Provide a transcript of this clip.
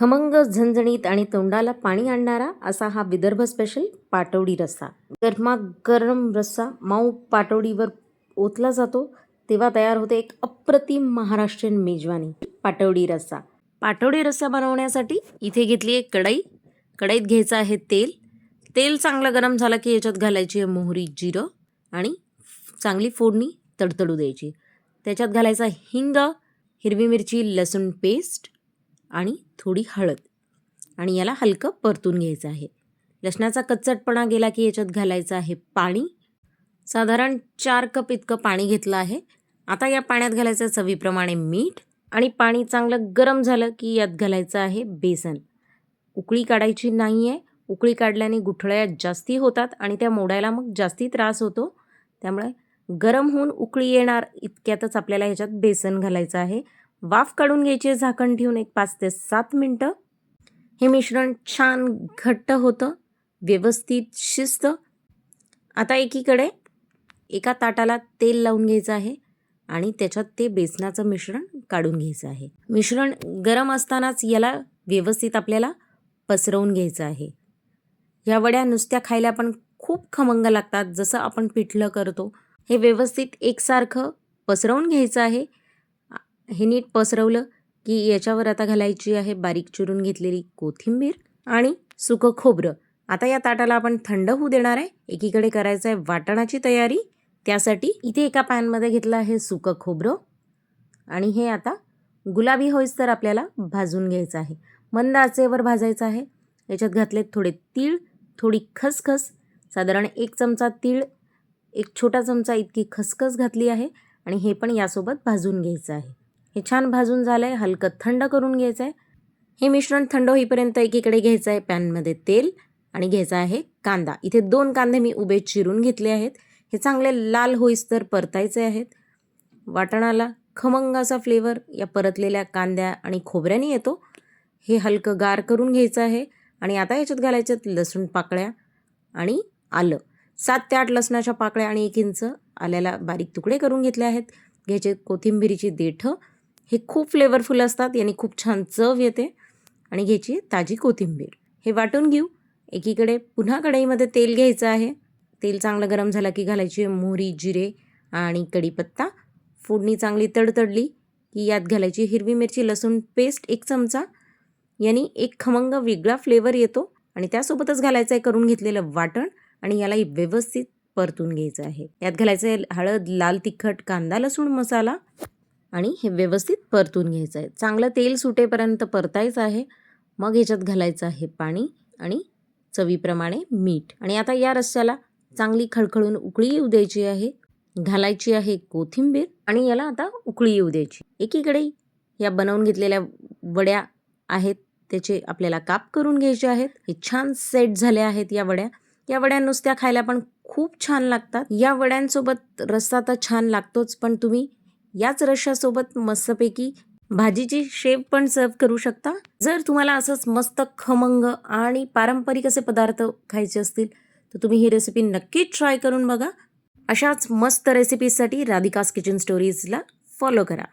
खमंग, झणझणीत आणि तोंडाला पाणी आणणारा असा हा विदर्भ स्पेशल पाटवडी रस्सा. गरमागरम रस्सा मऊ पाटवडीवर ओतला जातो तेव्हा तयार होते एक अप्रतिम महाराष्ट्रीयन मेजवानी, पाटवडी रस्सा. पाटवडी रस्सा बनवण्यासाठी इथे घेतली आहे कढई. कढईत घ्यायचं आहे तेल. तेल चांगलं गरम झालं की याच्यात घालायची आहे मोहरी, जिरं आणि चांगली फोडणी तडतडू द्यायची. त्याच्यात घालायचा हिंग, हिरवी मिरची, लसूण पेस्ट आणि थोडी हळद आणि याला हलकं परतून घ्यायचं आहे. लसणाचा कच्चटपणा गेला की याच्यात घालायचं आहे पाणी. साधारण 4 कप इतकं पाणी घेतलं आहे. आता या पाण्यात घालायचं चवीप्रमाणे मीठ आणि पाणी चांगलं गरम झालं की यात घालायचं आहे बेसन. उकळी काढायची नाही आहे. उकळी काढल्याने गुठळ्या जास्ती होतात आणि त्या मोडायला मग जास्ती त्रास होतो. त्यामुळे गरम होऊन उकळी येणार इतक्यातच आपल्याला ह्याच्यात बेसन घालायचं आहे. वाफ काढून घ्यायची झाकण ठेवून एक 5 ते 7 मिनटं. हे मिश्रण छान घट्ट होतं, व्यवस्थित शिजतं. आता एकीकडे एका ताटाला तेल लावून घ्यायचं आहे आणि त्याच्यात ते बेसनाचं मिश्रण काढून घ्यायचं आहे. मिश्रण गरम असतानाच याला व्यवस्थित आपल्याला पसरवून घ्यायचं आहे. ह्या वड्या नुसत्या खायला पण खूप खमंग लागतात, जसं आपण पिठलं करतो. हे व्यवस्थित एकसारखं पसरवून घ्यायचं आहे. हे नीट पसरवलं की याच्यावर आता घालायची आहे बारीक चिरून घेतलेली कोथिंबीर आणि सुकं खोबरं. आता या ताटाला आपण थंड होऊ देणार आहे. एकीकडे करायचं आहे वाटणाची तयारी. त्यासाठी इथे एका पॅनमध्ये घेतलं आहे सुकं खोबरं आणि हे आता गुलाबी होईस्तोवर आपल्याला भाजून घ्यायचं आहे. मंद आचेवर भाजायचं आहे. याच्यात घातले थोडे तीळ, थोडी खसखस, साधारण 1 चमचा तीळ, 1 छोटा चमचा इतकी खसखस घातली आहे आणि हे पण यासोबत भाजून घ्यायचं आहे. हे छान भाजून झालं आहे. हलकं थंड करून घ्यायचं आहे. हे मिश्रण थंड होईपर्यंत एकीकडे घ्यायचं आहे पॅनमध्ये तेल आणि घ्यायचा आहे कांदा. इथे 2 कांदे मी उभे चिरून घेतले आहेत. हे चांगले लाल होईस्तोवर परतायचे आहेत. वाटणाला खमंग असा फ्लेवर या परतलेल्या कांद्या आणि खोबऱ्याने येतो. हे हलकं गार करून घ्यायचं आहे आणि आता याच्यात घालायच्यात लसूण पाकळ्या आणि आलं. 7 ते 8 लसणाच्या पाकळ्या आणि 1 इंच आल्याला बारीक तुकडे करून घेतले आहेत. घ्यायचे कोथिंबीरीची देठं. हे खूप फ्लेवरफुल असतात, याने खूप छान चव येते. आणि घ्यायची ताजी कोथिंबीर. हे वाटून घेऊ. एकीकडे पुन्हा कढईमध्ये तेल घ्यायचं आहे. तेल चांगलं गरम झालं की घालायची मोहरी, जिरे आणि कढीपत्ता. फोडणी चांगली तडतडली की यात घालायची हिरवी मिरची, लसूण पेस्ट 1 चमचा. याने एक खमंग वेगळा फ्लेवर येतो आणि त्यासोबतच घालायचं आहे करून घेतलेलं वाटण आणि यालाही व्यवस्थित परतून घ्यायचं आहे. यात घालायचं आहे हळद, लाल तिखट, कांदा लसूण मसाला आणि हे व्यवस्थित परतून घ्यायचं आहे. चांगलं तेल सुटेपर्यंत परतायचं आहे. मग ह्याच्यात घालायचं आहे पाणी आणि चवीप्रमाणे मीठ आणि आता या रस्स्याला चांगली खळखळून उकळी येऊ द्यायची आहे. घालायची आहे कोथिंबीर आणि याला आता उकळी येऊ द्यायची. एकीकडे या बनवून घेतलेल्या वड्या आहेत त्याचे आपल्याला काप करून घ्यायचे आहेत. हे छान सेट झाले आहेत या वड्या. या वड्या नुसत्या खायला पण खूप छान लागतात. या वड्यांसोबत रस्सा तर छान लागतोच, पण तुम्ही याच रश्श्यासोबत मस्तपैकी भाजीची शेव पण सर्व करू शकता. जर तुम्हाला असंच मस्त खमंग आणि पारंपरिक असे पदार्थ खायचे असतील तर तुम्ही ही रेसिपी नक्कीच ट्राय करून बघा. अशाच मस्त रेसिपीजसाठी राधिकास किचन स्टोरीजला फॉलो करा.